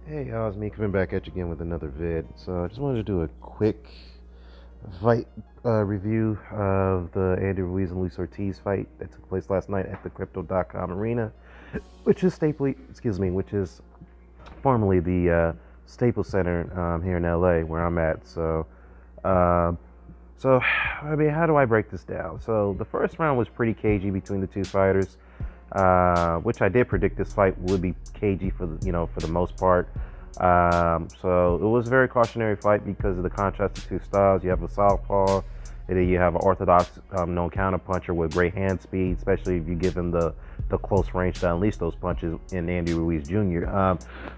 Hey y'all, it's me coming back at you again with another vid. So I just wanted to do a quick fight review of the Andy Ruiz and Luis Ortiz fight that took place last night at the Crypto.com arena, which is which is formerly the Staples Center here in LA where I'm at. Um, how do I break this down? So the first round was pretty cagey between the two fighters, which I did predict this fight would be cagey for the most part. So it was a very cautionary fight because of the contrast of two styles. You have a southpaw, and then you have an orthodox known counterpuncher with great hand speed, especially if you give him the close range to unleash those punches in Andy Ruiz Jr.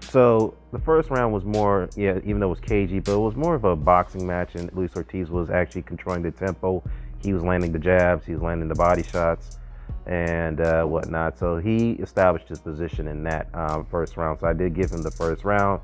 So the first round was more, yeah, even though it was cagey, but it was more of a boxing match, and Luis Ortiz was actually controlling the tempo. He was landing the jabs, he was landing the body shots, and whatnot. So he established his position in that first round. So I did give him the first round.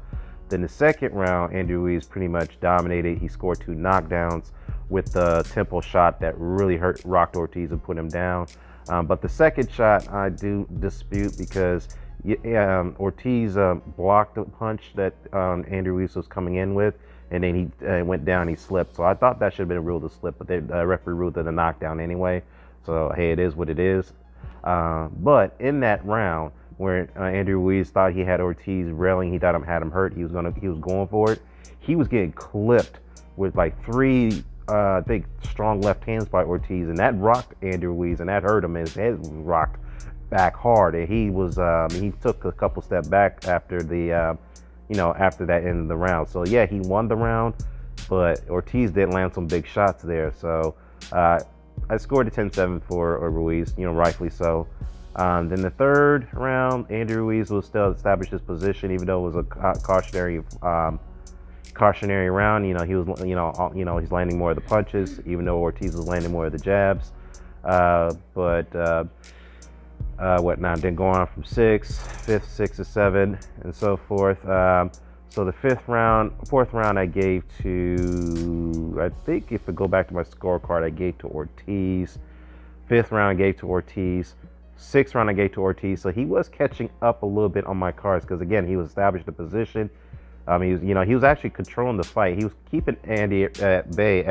Then the second round, Andy Ruiz pretty much dominated. He scored 2 knockdowns with the tempo shot that really rocked Ortiz and put him down. But the second shot I do dispute because Ortiz blocked the punch that Andy Ruiz was coming in with, and then he went down, he slipped. So I thought that should have been ruled a slip, but the referee ruled it a knockdown anyway. So hey, it is what it is. But in that round, where Andy Ruiz thought he had Ortiz railing, he thought him had him hurt. He was going for it. He was getting clipped with like 3, I think, strong left hands by Ortiz, and that rocked Andy Ruiz, and that hurt him. His head rocked back hard, and he took a couple steps back after after that end of the round. So yeah, he won the round, but Ortiz did land some big shots there. So I scored a 10-7 for Ruiz, rightfully so. Then the third round, Andy Ruiz will still establish his position, even though it was a cautionary round. He's landing more of the punches, even though Ortiz was landing more of the jabs. Whatnot. Then go on from 5th, 6th, 7, and so forth. So the fourth round I gave to, I think if I go back to my scorecard, I gave to Ortiz. 5th round I gave to Ortiz. 6th round I gave to Ortiz. So he was catching up a little bit on my cards because again, he was established the position. He was actually controlling the fight. He was keeping Andy at bay,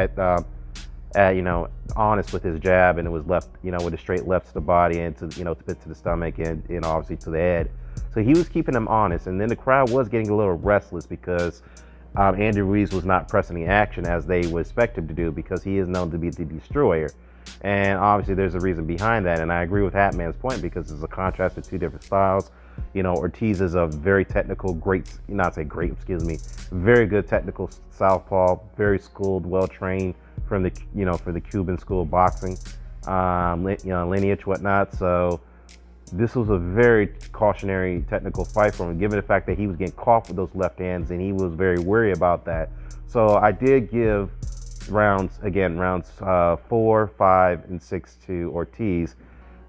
honest with his jab, and it was left, with a straight left to the body and to the stomach and obviously to the head. So he was keeping him honest, and then the crowd was getting a little restless because Andy Ruiz was not pressing the action as they would expect him to do because he is known to be the destroyer. And obviously there's a reason behind that, and I agree with Hatman's point because it's a contrast of 2 different styles. Ortiz is a very technical, very good technical southpaw, very schooled, well trained from the Cuban school of boxing, lineage, whatnot. So this was a very cautionary technical fight for him, given the fact that he was getting caught with those left hands, and he was very wary about that. So I did give rounds 4, 5, and 6 to Ortiz.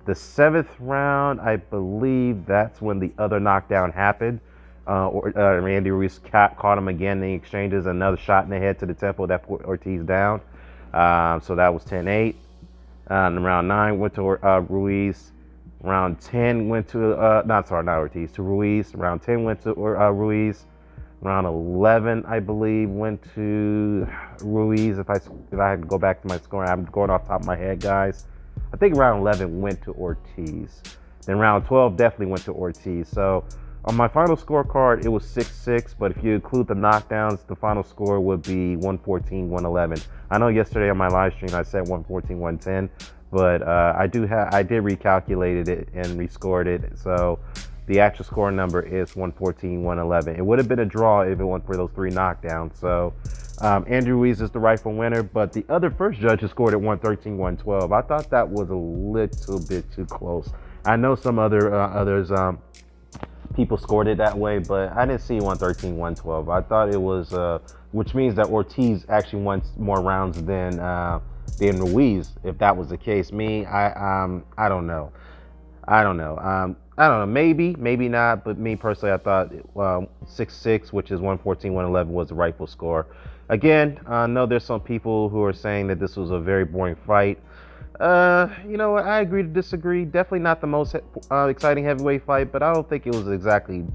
The 7th round, I believe that's when the other knockdown happened. Andy Ruiz caught him again. He exchanges another shot in the head to the temple that put Ortiz down. So that was 10-8. Round 9 went to Ruiz. Round 10 went to to Ruiz. Round 10 went to Ruiz. Round 11, I believe, went to Ruiz. If I had to go back to my score, I'm going off the top of my head, guys. I think round 11 went to Ortiz. Then round 12 definitely went to Ortiz. So on my final scorecard, it was 6-6, but if you include the knockdowns, the final score would be 114-111. I know yesterday on my live stream I said 114-110, but I did recalculate it and rescored it. So the actual score number is 114-111. It would have been a draw if it weren't for those 3 knockdowns. So Andrew Ruiz is the rightful winner, but the other first judges scored at 113-112. I thought that was a little bit too close. I know some others people scored it that way, but I didn't see 113-112. I thought it was, which means that Ortiz actually won more rounds than Ruiz. If that was the case, I don't know. I don't know. Maybe not. But me personally, I thought 6-6, which is 114-111, was the rightful score. Again, I know there's some people who are saying that this was a very boring fight. I agree to disagree. Definitely not the most exciting heavyweight fight, but I don't think it was exactly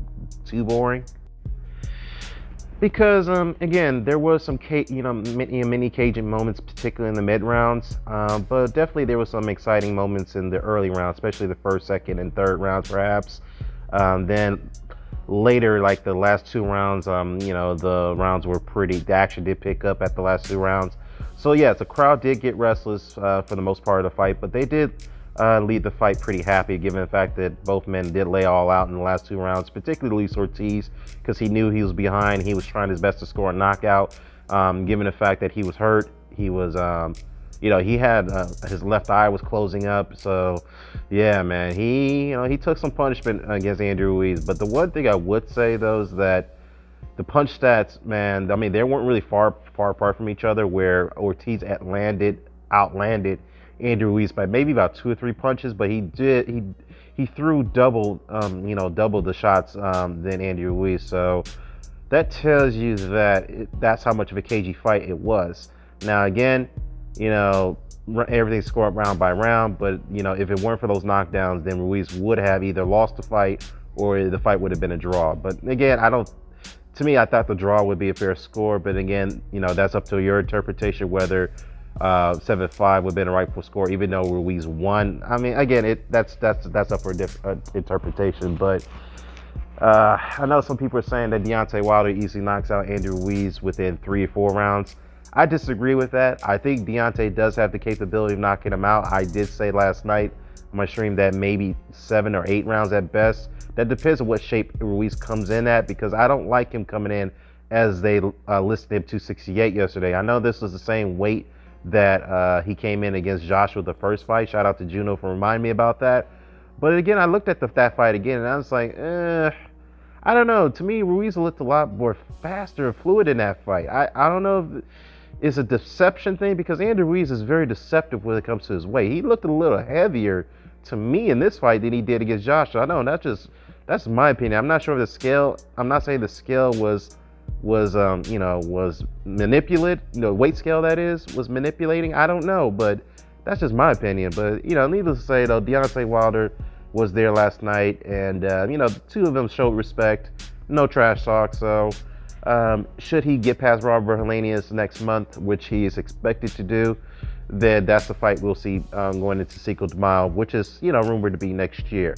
too boring. Because again, there was some mini caging moments, particularly in the mid rounds. But definitely there was some exciting moments in the early rounds, especially the first, second, and third rounds, perhaps. Then later, like the last two rounds, the rounds were the action did pick up at the last two rounds. So yeah, the crowd did get restless for the most part of the fight, but they did lead the fight pretty happy, given the fact that both men did lay all out in the last two rounds, particularly Luis Ortiz, because he knew he was behind. He was trying his best to score a knockout, given the fact that he was hurt. He was, he had his left eye was closing up. So, yeah, man, he took some punishment against Andrew Ruiz. But the one thing I would say, though, is that the punch stats, man, I mean, they weren't really far apart from each other, where Ortiz outlanded Andrew Ruiz by maybe about 2 or 3 punches, but he threw double the shots than Andrew Ruiz. So that tells you that that's how much of a cagey fight it was. Now again, everything's scored round by round, but if it weren't for those knockdowns, then Ruiz would have either lost the fight or the fight would have been a draw. But again, to me, I thought the draw would be a fair score, but again, that's up to your interpretation whether 7-5 would have been a rightful score, even though Ruiz won. I mean, again, that's up for a different interpretation. But I know some people are saying that Deontay Wilder easily knocks out Andrew Ruiz within 3 or 4 rounds. I disagree with that. I think Deontay does have the capability of knocking him out. I did say last night on my stream that maybe 7 or 8 rounds at best. That depends on what shape Ruiz comes in at, because I don't like him coming in as they listed him 268 yesterday. I know this was the same weight that he came in against Joshua the first fight. Shout out to Juno for reminding me about that. But again, I looked at that fight again, and I was like, I don't know. To me, Ruiz looked a lot more faster and fluid in that fight. I don't know if it's a deception thing, because Andrew Ruiz is very deceptive when it comes to his weight. He looked a little heavier to me in this fight than he did against Joshua. I know that's my opinion. I'm not sure if the scale. I'm not saying the scale was manipulated. Weight scale that is was manipulating. I don't know, but that's just my opinion. But needless to say, though, Deontay Wilder was there last night, and the two of them showed respect. No trash talk. So should he get past Robert Helenius next month, which he is expected to do, then that's the fight we'll see going into Cinco de Mayo, which is rumored to be next year.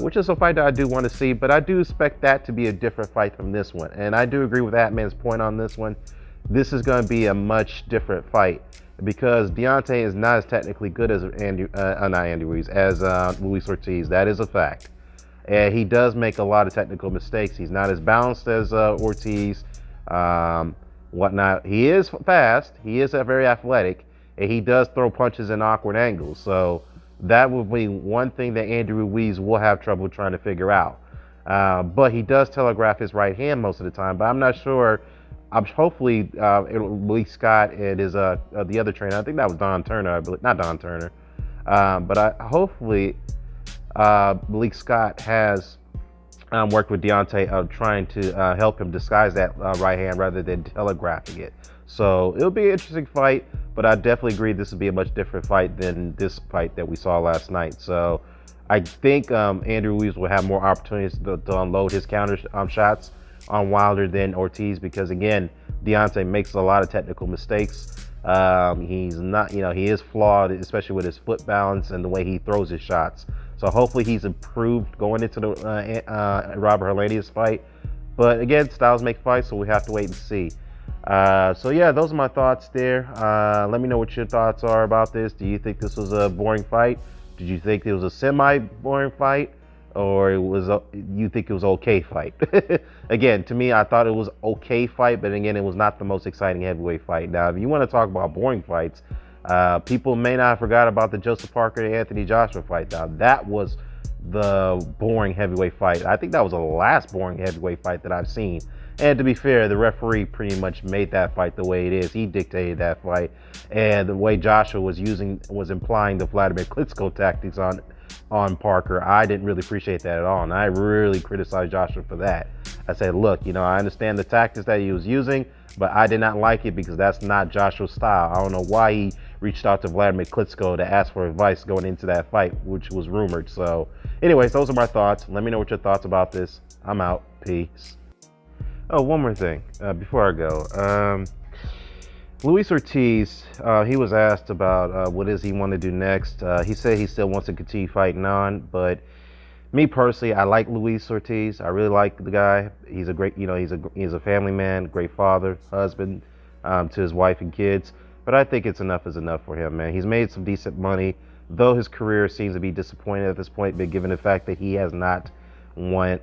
Which is a fight that I do want to see, but I do expect that to be a different fight from this one. And I do agree with Atman's point on this one. This is going to be a much different fight, because Deontay is not as technically good as Luis Ortiz. That is a fact. And he does make a lot of technical mistakes. He's not as balanced as Ortiz, whatnot. He is fast. He is very athletic, and he does throw punches in awkward angles. So that will be one thing that Andrew Ruiz will have trouble trying to figure out. But he does telegraph his right hand most of the time. But I'm not sure. Hopefully, Malik Scott and his the other trainer, I think that was Don Turner, I believe, not Don Turner. But hopefully Malik Scott has worked with Deontay trying to help him disguise that right hand rather than telegraphing it. So it'll be an interesting fight, but I definitely agree this will be a much different fight than this fight that we saw last night. So I think Andrew Ruiz will have more opportunities to unload his counter shots on Wilder than Ortiz, because again, Deontay makes a lot of technical mistakes. He's not, he is flawed, especially with his foot balance and the way he throws his shots. So hopefully he's improved going into the Robert Helenius fight. But again, styles make fights, so we have to wait and see. So yeah, those are my thoughts there. Let me know what your thoughts are about this. Do you think this was a boring fight? Did you think it was a semi-boring fight? Or you think it was okay fight? Again, to me, I thought it was okay fight, but again, it was not the most exciting heavyweight fight. Now, if you want to talk about boring fights, people may not have forgot about the Joseph Parker and Anthony Joshua fight. Now, that was the boring heavyweight fight. I think that was the last boring heavyweight fight that I've seen. And to be fair, the referee pretty much made that fight the way it is. He dictated that fight. And the way Joshua was implying the Vladimir Klitschko tactics on Parker, I didn't really appreciate that at all. And I really criticized Joshua for that. I said, look, I understand the tactics that he was using, but I did not like it because that's not Joshua's style. I don't know why he reached out to Vladimir Klitschko to ask for advice going into that fight, which was rumored. So anyways, those are my thoughts. Let me know what your thoughts about this. I'm out. Peace. Oh, one more thing before I go. Luis Ortiz, he was asked about what does he want to do next. He said he still wants to continue fighting on, but me personally, I like Luis Ortiz. I really like the guy. He's a great, he's a family man, great father, husband to his wife and kids. But I think it's enough is enough for him, man. He's made some decent money, though his career seems to be disappointed at this point. But given the fact that he has not won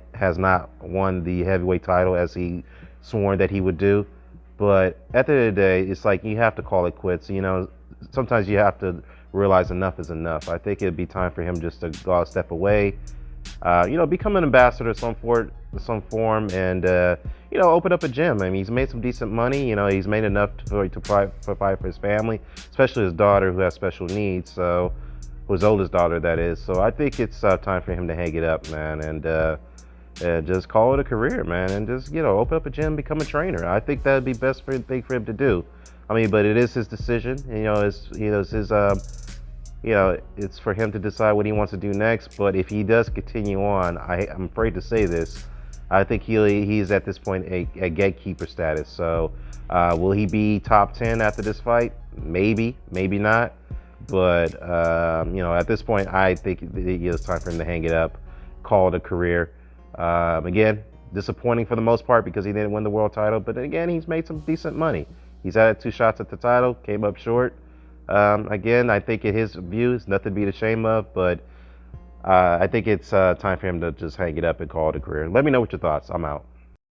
the heavyweight title as he sworn that he would do. But at the end of the day, it's like you have to call it quits. Sometimes you have to realize enough is enough. I think it'd be time for him just to go out, step away, become an ambassador of some form, and open up a gym. I mean, he's made some decent money. He's made enough to provide for his family, especially his daughter who has special needs. So, his oldest daughter, that is. So I think it's time for him to hang it up, man, and just call it a career, man, and just open up a gym, become a trainer. I think that'd be best thing for him to do. I mean, but it is his decision. It's his it's for him to decide what he wants to do next. But if he does continue on, I'm afraid to say this, I think he's at this point a gatekeeper status. So will he be top 10 after this fight? Maybe, maybe not. But at this point, I think it's time for him to hang it up, call it a career. Again, disappointing for the most part because he didn't win the world title. But again, he's made some decent money. He's had 2 shots at the title, came up short. Again, I think in his views, nothing to be ashamed of, but I think it's time for him to just hang it up and call it a career. Let me know what your thoughts. I'm out.